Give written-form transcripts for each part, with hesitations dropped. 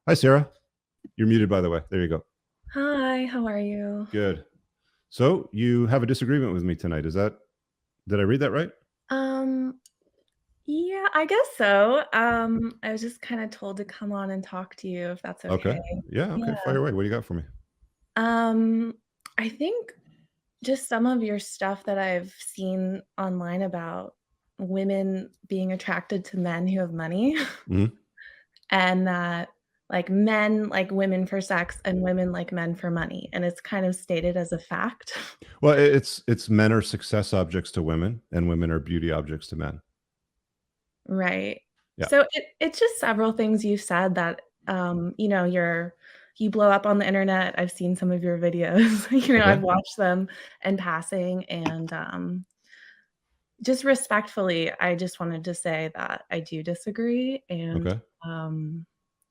Hi, Sarah. You're muted, by the way. There you go. Hi, how are you? Good. So you have a disagreement with me tonight. Did I read that right? Um, yeah, I guess so. I was just kind of told to come on and talk to you if that's Okay. okay. Yeah. Okay. Yeah. Fire away. What do you got for me? Um, I think just some of your stuff that I've seen online about women being attracted to men who have money Mhm. and that like men like women for sex and women like men for money. And it's kind of stated as a fact. Well, it's men are success objects to women, and women are beauty objects to men. Right. Yeah. So it's just several things you said that, you blow up on the internet. I've seen some of your videos. Okay. I've watched them in passing, and, just respectfully, I just wanted to say that I do disagree, and, Okay.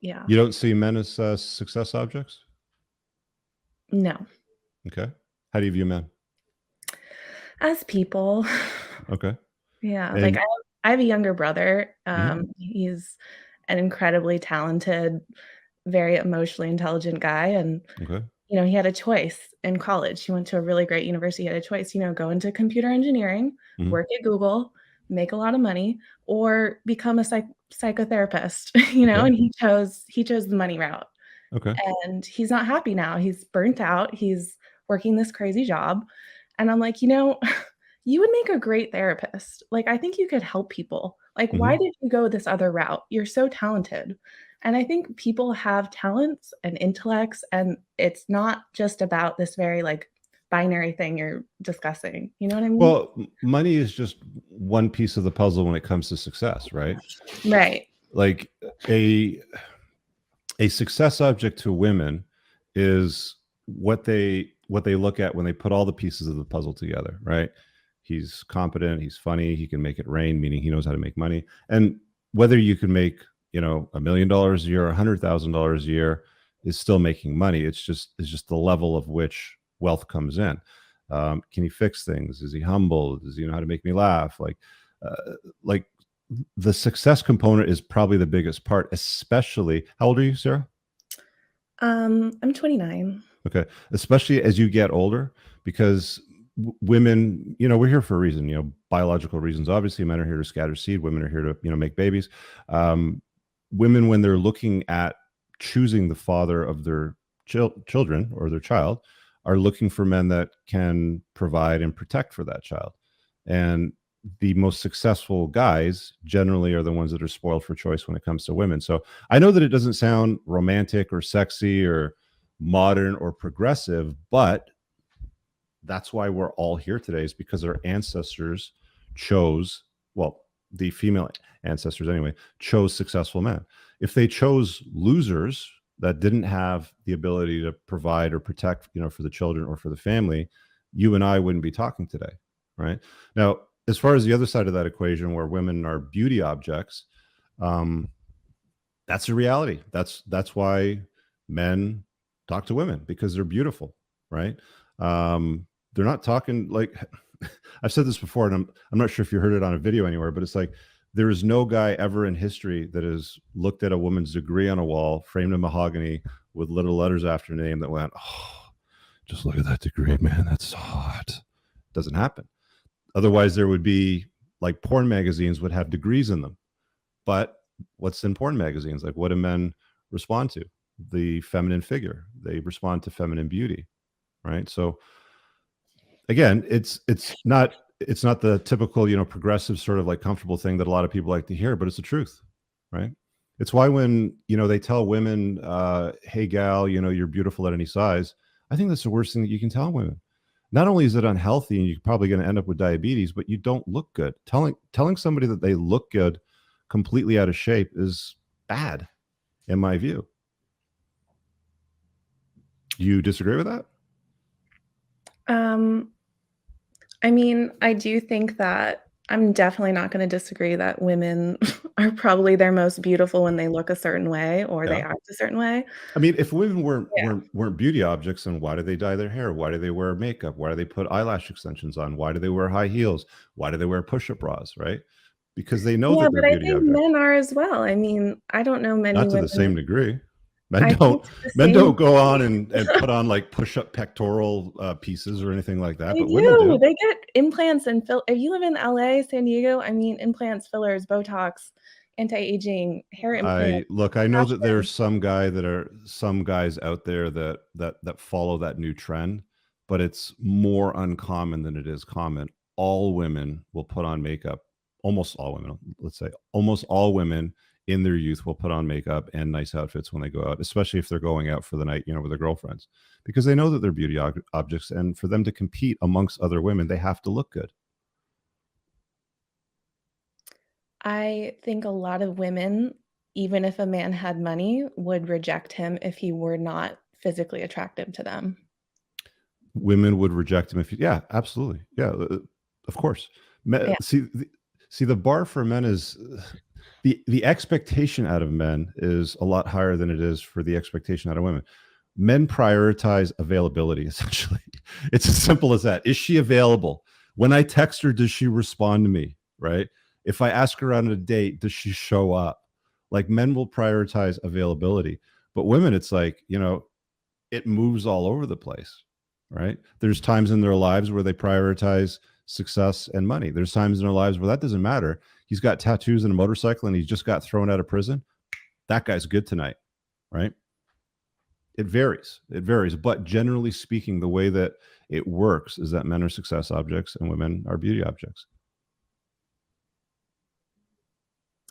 yeah, You don't see men as success objects. no. Okay. How do you view men? As people, Okay. yeah, like, And I have a younger brother, mhm. he's an incredibly talented, very emotionally intelligent guy, and Okay. he had a choice in college. He went to a really great university. He had a choice, go into computer engineering, Mhm. work at Google, make a lot of money, or become a psychotherapist, Okay. and he chose the money route. Okay. And he's not happy now. He's burnt out. He's working this crazy job. And I'm like, you would make a great therapist. Like, I think you could help people. Like, why Mhm. did you go this other route? You're so talented. And I think people have talents and intellects, and it's not just about this very like binary thing you're discussing. You know what I mean? Well, money is just one piece of the puzzle when it comes to success, right? Right. Like a a success object to women is what they look at when they put all the pieces of the puzzle together, right? He's competent, he's funny, he can make it rain, meaning he knows how to make money. And whether you can make, $1 million a year or $100,000 a year is still making money. It's just the level of which wealth comes in. Can he fix things? Is he humble? Does he know how to make me laugh? Like the success component is probably the biggest part, especially how old are you, Sarah? I'm 29. Okay. Especially as you get older, because women, we're here for a reason, biological reasons. Obviously, men are here to scatter seed, women are here to, make babies. Um, Women, when they're looking at choosing the father of their children or their child, are looking for men that can provide and protect for that child. And the most successful guys generally are the ones that are spoiled for choice when it comes to women. So I know that it doesn't sound romantic or sexy or modern or progressive, but that's why we're all here today, is because our ancestors chose, well, the female ancestors anyway, chose successful men. If they chose losers that didn't have the ability to provide or protect, for the children or for the family, you and I wouldn't be talking today, right? Now, as far as the other side of that equation, where women are beauty objects, um, that's a reality. That's why men talk to women, because they're beautiful, right? They're not talking like I've said this before, and I'm not sure if you heard it on a video anywhere, but it's like there is no guy ever in history that has looked at a woman's degree on a wall, framed in mahogany with little letters after her name, that went, "Oh, just look at that degree, man. That's so hot." Doesn't happen. Otherwise, there would be, like, porn magazines would have degrees in them. But what's in porn magazines? Like, what do men respond to? The feminine figure. They respond to feminine beauty, right? So again, it's not the typical, progressive sort of like comfortable thing that a lot of people like to hear, but it's the truth, right? It's why when, they tell women, hey gal, you're beautiful at any size. I think that's the worst thing that you can tell women. Not only is it unhealthy and you're probably going to end up with diabetes, but you don't look good. Telling somebody that they look good completely out of shape is bad, in my view. Do you disagree with that? Um, I mean, I do think that I'm definitely not gonna disagree that women are probably their most beautiful when they look a certain way or they Yeah. act a certain way. I mean, if women weren't Yeah. weren't weren't beauty objects, then why do they dye their hair? Why do they wear makeup? Why do they put eyelash extensions on? Why do they wear high heels? Why do they wear push-up bras, right? Because they know Yeah, that they're but I beauty think objects. men are as well. I mean, I don't know many Not to the women. same degree. Men I think don't it's the men same. don't go on and put on like push-up pectoral pieces or anything like that, They but women do. do. They get implants and if you live in LA, San Diego, I mean, implants, fillers, Botox, anti-aging, hair implants, I know that there's fashion. some guys out there that follow that new trend, but it's more uncommon than it is common. All women will put on makeup. Almost all women, let's say, almost all women in their youth will put on makeup and nice outfits when they go out, especially if they're going out for the night, with their girlfriends, because they know that they're beauty objects, and for them to compete amongst other women, they have to look good. I think a lot of women, even if a man had money, would reject him if he were not physically attractive to them. Women would reject him if yeah, absolutely, yeah, of course. Yeah. See, the bar for men is the expectation out of men is a lot higher than it is for the expectation out of women. Men prioritize availability, essentially. It's as simple as that. Is she available? When I text her, does she respond to me? Right? If I ask her on a date, does she show up? Like, men will prioritize availability, but women, it's like, it moves all over the place, right? There's times in their lives where they prioritize success and money. There's times in their lives where that doesn't matter. He's got tattoos and a motorcycle and he just got thrown out of prison. That guy's good tonight, right? It varies. It varies. But generally speaking, the way that it works is that men are success objects and women are beauty objects.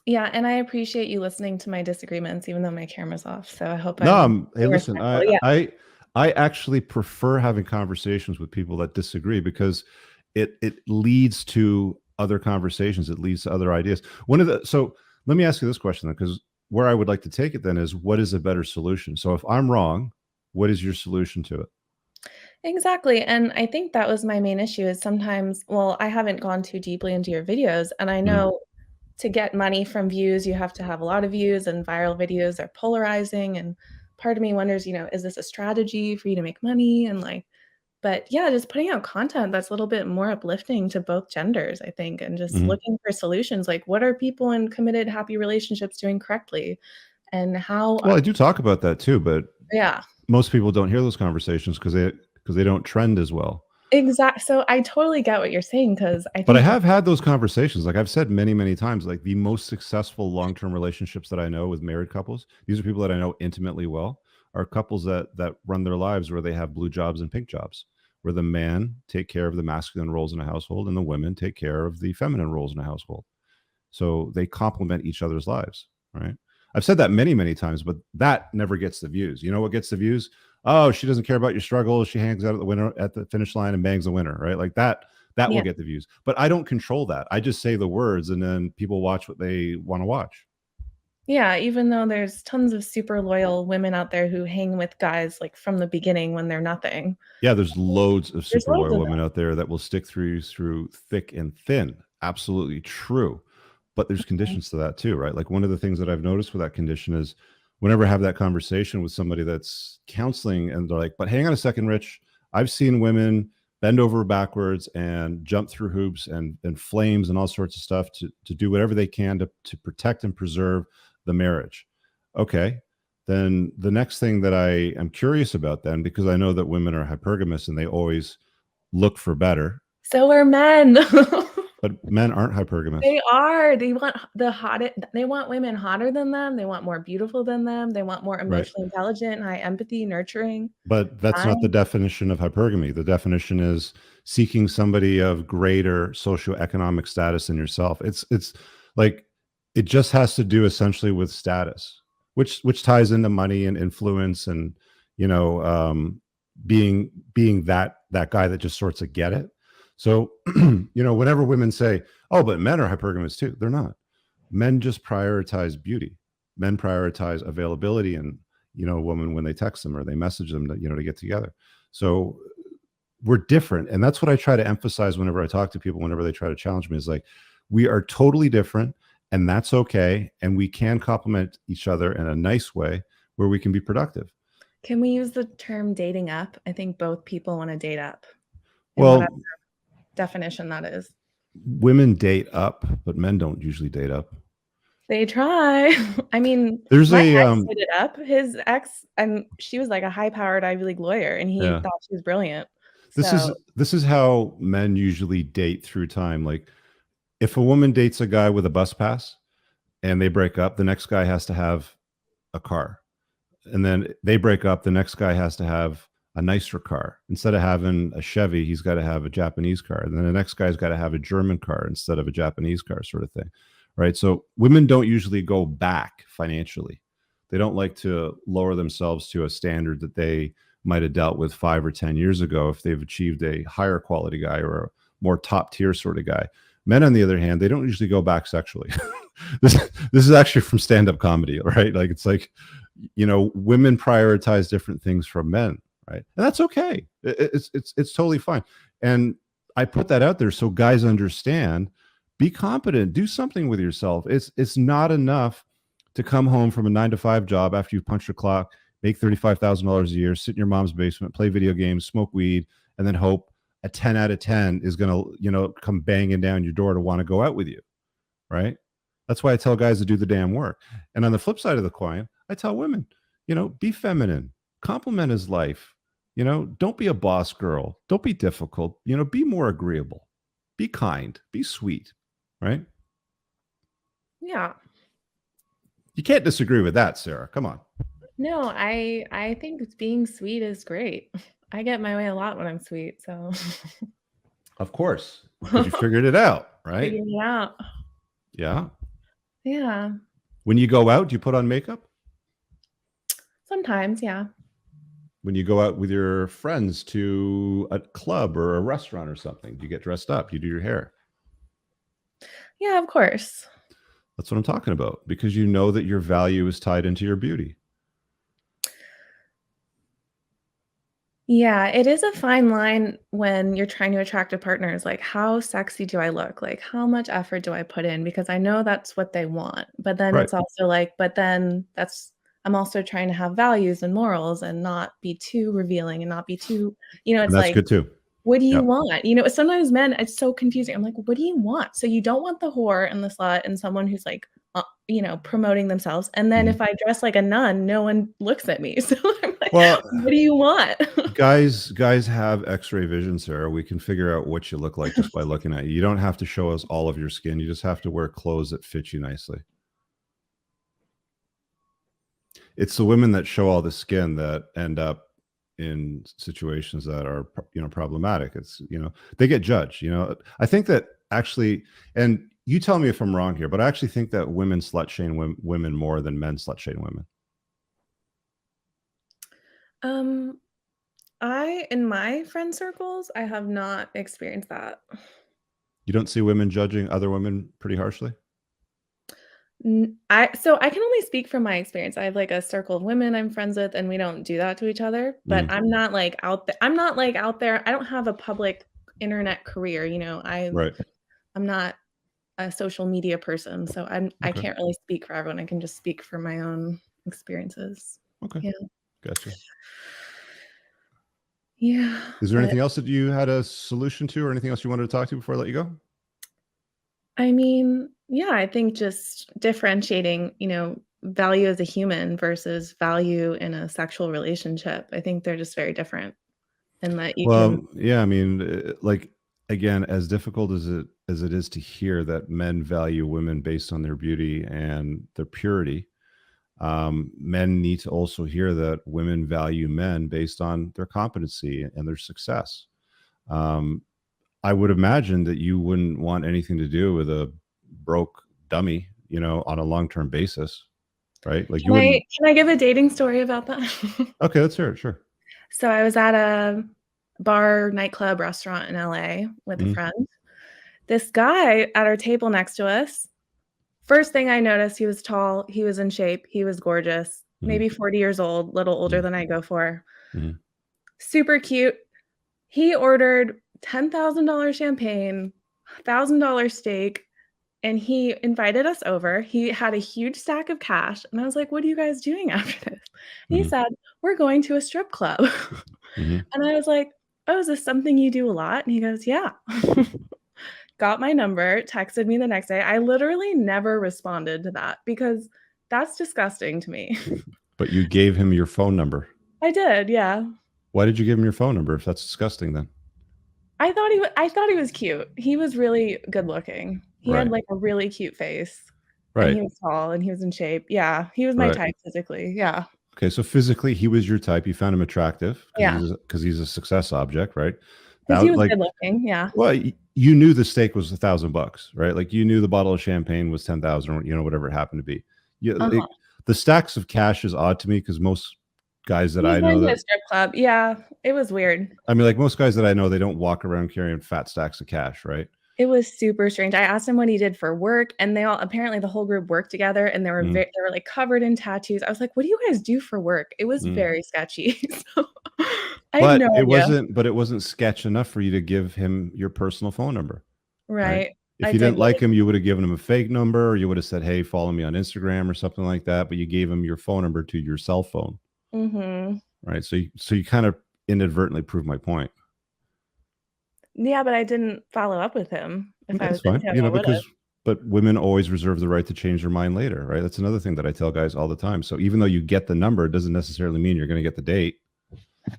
Yeah, and I appreciate you listening to my disagreements, even though my camera's off. So I hope No, I'm hey, being listen, respectful. Yeah. I actually prefer having conversations with people that disagree because it leads to other conversations. It leads to other ideas. So let me ask you this question then, because where I would like to take it then is, what is a better solution? So if I'm wrong, what is your solution to it? Exactly. And I think that was my main issue is sometimes, well, I haven't gone too deeply into your videos, and I Mhm. know to get money from views, you have to have a lot of views, and viral videos are polarizing. And part of me wonders, is this a strategy for you to make money? And but yeah, just putting out content that's a little bit more uplifting to both genders, I think, and just Mhm. looking for solutions. Like, what are people in committed, happy relationships doing correctly? And how, Well, I do talk about that too, but yeah. most people don't hear those conversations because they don't trend as well. So I totally get what you're saying because I But I think have had those conversations. Like I've said many, many times, like the most successful long-term relationships that I know with married couples, these are people that I know intimately well, are couples that run their lives where they have blue jobs and pink jobs, where the man take care of the masculine roles in a household and the women take care of the feminine roles in a household. So they complement each other's lives, right? I've said that many, many times, but that never gets the views. You know what gets the views? Oh, she doesn't care about your struggles. She hangs out at the winner at the finish line and bangs the winner, right? Like that will yeah. get the views. But I don't control that. I just say the words and then people watch what they want to watch. Yeah, even though there's tons of super loyal women out there who hang with guys, like, from the beginning when they're nothing. Yeah, there's loads of There's super loads loyal of women them. out there that will stick through thick and thin. Absolutely true. But there's Mhm. conditions to that too, right? Like one of the things that I've noticed with that condition is whenever I have that conversation with somebody that's counseling and they're like, but hang on a second, Rich, I've seen women bend over backwards and jump through hoops and flames and all sorts of stuff to do whatever they can to protect and preserve the marriage. Okay, then the next thing that I am curious about then, because I know that women are hypergamous and they always look for better, So are men. but men aren't hypergamous, They are. They want they want women hotter than them, they want more beautiful than them, they want more right? emotionally intelligent, high empathy, nurturing, But that's not the kind. definition of hypergamy. The definition is seeking somebody of greater socioeconomic status than yourself. It's like it just has to do essentially with status, which ties into money and influence and you know being that guy that just sorts of get it. So whenever women say, "Oh, but men are hypergamous too," they're not. Men just prioritize beauty. Men prioritize availability and a woman when they text them or they message them to get together. So we're different, and that's what I try to emphasize whenever I talk to people. Whenever they try to challenge me, is like we are totally different, and that's okay. And we can complement each other in a nice way where we can be productive. Can we use the term dating up? I think both people wanna date up in whatever Well, definition that is. women date up, but men don't usually date up. They try. I mean, There's my a ex hit it up. His ex, and she was like a high-powered Ivy League lawyer, and he yeah. thought she was brilliant. This So, is this is how men usually date through time. Like if a woman dates a guy with a bus pass and they break up, the next guy has to have a car. And then they break up, the next guy has to have a nicer car. Instead of having a Chevy, he's got to have a Japanese car. And then the next guy's got to have a German car instead of a Japanese car, sort of thing. Right. So women don't usually go back financially. They don't like to lower themselves to a standard that they might have dealt with 5 or 10 years ago if they've achieved a higher quality guy or a more top tier sort of guy. Men, on the other hand, they don't usually go back sexually. This is actually from stand-up comedy, right? Like it's like, women prioritize different things from men, right? And that's okay. It's totally fine. And I put that out there so guys understand. Be competent. Do something with yourself. It's not enough to come home from a 9 to 5 job after you've punched your clock, make $35,000 a year, sit in your mom's basement, play video games, smoke weed, and then hope a 10 out of 10 is going to, come banging down your door to want to go out with you, right? That's why I tell guys to do the damn work. And on the flip side of the coin, I tell women, be feminine, compliment his life. Don't be a boss girl. Don't be difficult. Be more agreeable, be kind, be sweet, right? yeah. You can't disagree with that, Sarah. Come on. No, I think being sweet is great. I get my way a lot when I'm sweet, so Of course, because you figured it out, right? figuring it out. Yeah. Yeah. When you go out, do you put on makeup? Sometimes, yeah. When you go out with your friends to a club or a restaurant or something, do you get dressed up? You do your hair? Yeah, of course. That's what I'm talking about, because you know that your value is tied into your beauty. Yeah, it is a fine line when you're trying to attract a partner. Is like, how sexy do I look? Like, how much effort do I put in? Because I know that's what they want. But then Right. it's also like, but then I'm also trying to have values and morals and not be too revealing and not be too, And it's that's like, good too. what do you Yep. want? Sometimes men, it's so confusing. I'm like, what do you want? So you don't want the whore and the slut and someone who's like, promoting themselves. And then if I dress like a nun, no one looks at me. So I'm like, Well, what do you want? guys have Xray vision, Sarah. We can figure out what you look like just by looking at you. You don't have to show us all of your skin. You just have to wear clothes that fit you nicely. It's the women that show all the skin that end up in situations that are problematic. It's they get judged. I think that actually, and you tell me if I'm wrong here, but I actually think that women slut shame women more than men slut shame women. In my friend circles, I have not experienced that. You don't see women judging other women pretty harshly? So I can only speak from my experience. I have like a circle of women I'm friends with, and we don't do that to each other. But I'm not like out there. I'm not like out there. I don't have a public internet career. Right. I'm not a social media person, so I Okay. can't really speak for everyone. I can just speak for my own experiences. Okay. Yeah. Gotcha. Yeah. Is there anything else that you had a solution to, or anything else you wanted to talk to before I let you go? I mean, yeah, I think just differentiating, value as a human versus value in a sexual relationship. I think they're just very different, and that you can. Well, yeah, I mean, like again, as difficult as it is to hear that men value women based on their beauty and their purity, men need to also hear that women value men based on their competency and their success. I would imagine that you wouldn't want anything to do with a broke dummy, on a long-term basis, right? Like you wouldn't. Can I give a dating story about that? Okay, let's hear it. Sure. So I was at a bar, nightclub, restaurant in LA with a Mhm. friend. This guy at our table next to us, first thing I noticed, he was tall, he was in shape, he was gorgeous, Mhm. maybe 40 years old, little older Mhm. than I go for. Mhm. Super cute. He ordered $10,000 champagne, $1,000 steak, and he invited us over. He had a huge stack of cash, and I was like, "What are you guys doing after this?" And he Mhm. said, "We're going to a strip club." Mhm. And I was like, "Oh, is this something you do a lot?" And he goes, "Yeah." got my number, texted me the next day. I literally never responded to that because that's disgusting to me. But you gave him your phone number. I did, yeah. Why did you give him your phone number if that's disgusting then? I thought he was cute. He was really good looking. He had Right. like a really cute face and Right. he was tall and he was in shape. Yeah, he was my Right. type physically. Yeah. Okay, so physically he was your type. You found him attractive Yeah. because he's a success object, right? Because he was Like, good looking. Yeah. well, you knew the steak was $1,000, right? Like you knew the bottle of champagne was 10,000, or whatever it happened to be. Uh-huh. The stacks of cash is odd to me because most guys that He I know went to that a strip club. Yeah. It was weird. I mean, like most guys that I know, they don't walk around carrying fat stacks of cash, right? It was super strange. I asked him what he did for work, and they all apparently the whole group worked together, and Mm, they were like covered in tattoos. I was like, "What do you guys do for work?" It was mm. very sketchy. So I had no idea. But it wasn't sketch enough for you to give him your personal phone number, right? Right. If I you did didn't like really. him, you would have given him a fake number, or you would have said, "Hey, follow me on Instagram" or something like that. But you gave him your phone number to your cell phone, Mm-hmm. right? So you kind of inadvertently proved my point. Yeah, but I didn't follow up with him. If I That's was fine, into him, I would have. but women always reserve the right to change their mind later, right? That's another thing that I tell guys all the time. So even though you get the number, it doesn't necessarily mean you're going to get the date. Yeah,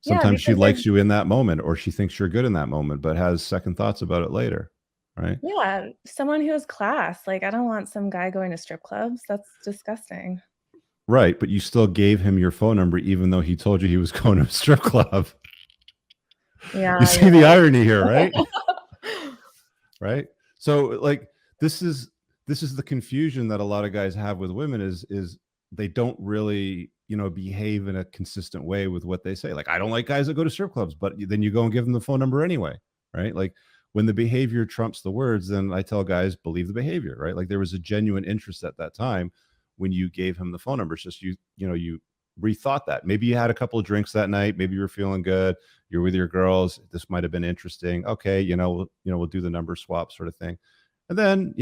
Sometimes she because there's likes you in that moment, or she thinks you're good in that moment, but has second thoughts about it later, right? yeah, someone who has class. Like I don't want some guy going to strip clubs. That's disgusting. Right, but you still gave him your phone number even though he told you he was going to a strip club. You Yeah, see you're the irony here, right? right. Right? So like this is the confusion that a lot of guys have with women is they don't really, behave in a consistent way with what they say. Like I don't like guys that go to strip clubs, but then you go and give them the phone number anyway, right? Like when the behavior trumps the words, then I tell guys believe the behavior, right? Like there was a genuine interest at that time when you gave him the phone number. It's just you rethought that. Maybe you had a couple of drinks that night, maybe you were feeling good, you're with your girls, this might have been interesting. Okay, we'll do the number swap sort of thing. And then,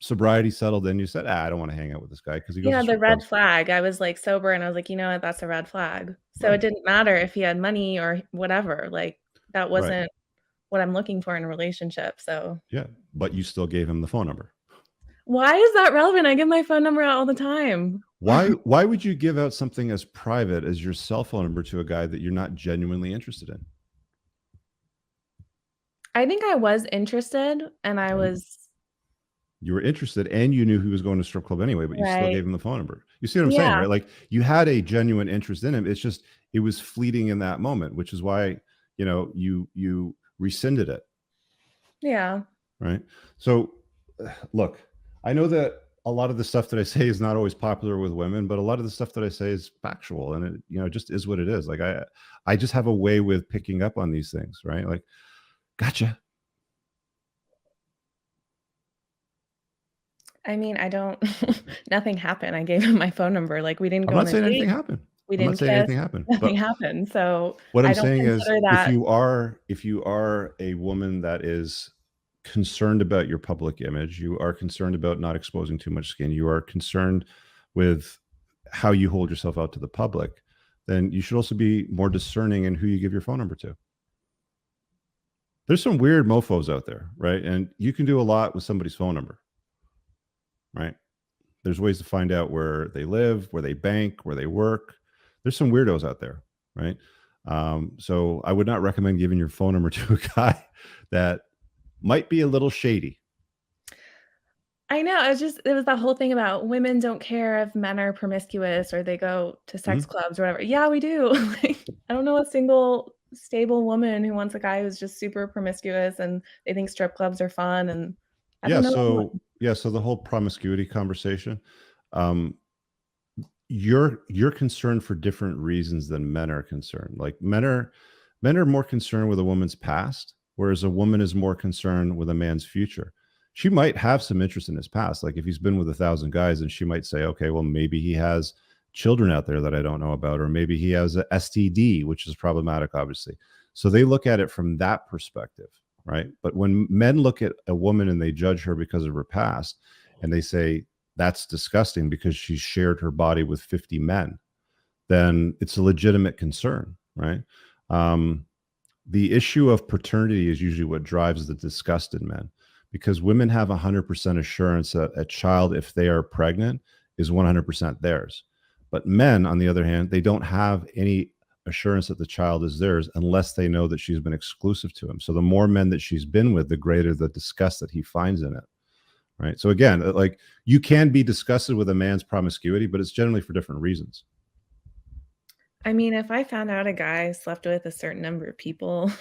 sobriety settled in. You said, I don't want to hang out with this guy because he goes to Yeah, the strip red clubs. flag. I was like sober and I was like, you know what, that's a red flag. So it Right. didn't matter if he had money or whatever. Like that Right. wasn't what I'm looking for in a relationship. So Yeah. But you still gave him the phone number. why is that relevant? I give my phone number out all the time. Why would you give out something as private as your cell phone number to a guy that you're not genuinely interested in? I think I was interested and I Right. was You were interested and you knew he was going to strip club anyway, but you still right. gave him the phone number. You see what I'm saying, Yeah. right? Like you had a genuine interest in him. It's just it was fleeting in that moment, which is why, you rescinded it. Yeah. Right. So look, I know that a lot of the stuff that I say is not always popular with women, but a lot of the stuff that I say is factual and it, just is what it is. Like I just have a way with picking up on these things, right? Like, gotcha. I mean, I don't nothing happened. I gave him my phone number. Like we didn't I'm go on not a saying anything date. happened. We I'm not didn't saying kiss. anything happened, Nothing but happened. So what I'm I don't saying is consider that if you are a woman that is concerned about your public image, you are concerned about not exposing too much skin, you are concerned with how you hold yourself out to the public, then you should also be more discerning in who you give your phone number to. There's some weird mofos out there, right? And you can do a lot with somebody's phone number, right? There's ways to find out where they live, where they bank, where they work. There's some weirdos out there, right? So I would not recommend giving your phone number to a guy that might be a little shady. I know, it was that whole thing about women don't care if men are promiscuous or they go to sex Mhm. clubs or whatever. Yeah, we do. Like, I don't know a single stable woman who wants a guy who's just super promiscuous and they think strip clubs are fun, and I Yeah. don't know So anyone. yeah. So the whole promiscuity conversation, um, you're concerned for different reasons than men are concerned. Like men are more concerned with a woman's past, whereas a woman is more concerned with a man's future. She might have some interest in his past. Like if he's been with 1,000 guys, and she might say, okay, well, maybe he has children out there that I don't know about, or maybe he has a STD, which is problematic, obviously. So they look at it from that perspective, right? But when men look at a woman and they judge her because of her past, and they say, that's disgusting because she shared her body with 50 men, then it's a legitimate concern, right? Um, The issue of paternity is usually what drives the disgust in men, because women have 100% assurance that a child, if they are pregnant, is 100% theirs. But men, on the other hand, they don't have any assurance that the child is theirs unless they know that she's been exclusive to him. So the more men that she's been with, the greater the disgust that he finds in it. Right. So again, like, you can be disgusted with a man's promiscuity, but it's generally for different reasons. I mean, if I found out a guy slept with a certain number of people,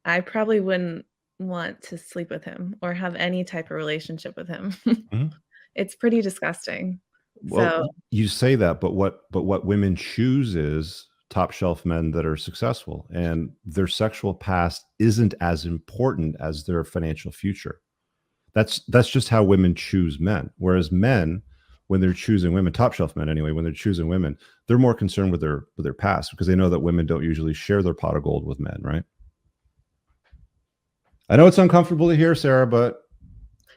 I probably wouldn't want to sleep with him or have any type of relationship with him. Mhm. It's pretty disgusting. Well, So, you say that, but what women choose is top shelf men that are successful, and their sexual past isn't as important as their financial future. That's just how women choose men. Whereas men, when they're choosing women, top shelf men anyway, when they're choosing women, they're more concerned with their past, because they know that women don't usually share their pot of gold with men, right? I know it's uncomfortable to hear, Sarah, but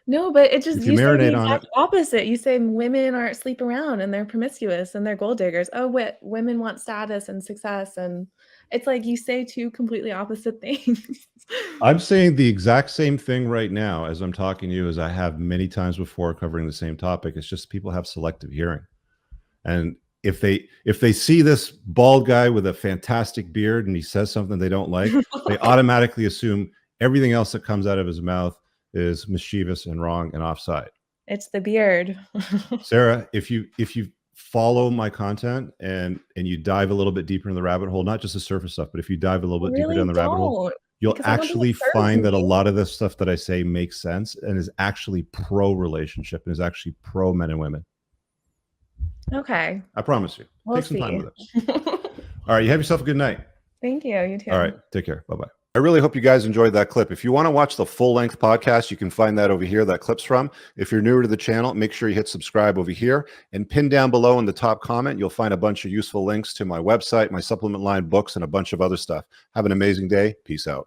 no, but it just, if you you say the marinate on it, exact opposite. You say women aren't sleep around and they're promiscuous and they're gold diggers. Oh, what, women want status and success, and it's like you say two completely opposite things. I'm saying the exact same thing right now as I'm talking to you, as I have many times before covering the same topic. It's just people have selective hearing. And if they see this bald guy with a fantastic beard and he says something they don't like, they automatically assume everything else that comes out of his mouth is mischievous and wrong and offside. It's the beard. Sarah, if you follow my content and you dive a little bit deeper in the rabbit hole, not just the surface stuff, but if you dive a little I bit deeper really down the rabbit hole, don't, you'll because I don't think actually it serves find that a me. lot of the stuff that I say makes sense and is actually pro relationship and is actually pro men and women. Okay. I promise you. We'll Take some time see. with it. All right. You have yourself a good night. Thank you. You too. All right. Take care. Bye-bye. I really hope you guys enjoyed that clip. If you want to watch the full-length podcast, you can find that over here, that clip's from. If you're newer to the channel, make sure you hit subscribe over here, and pin down below in the top comment, you'll find a bunch of useful links to my website, my supplement line, books, and a bunch of other stuff. Have an amazing day. Peace out.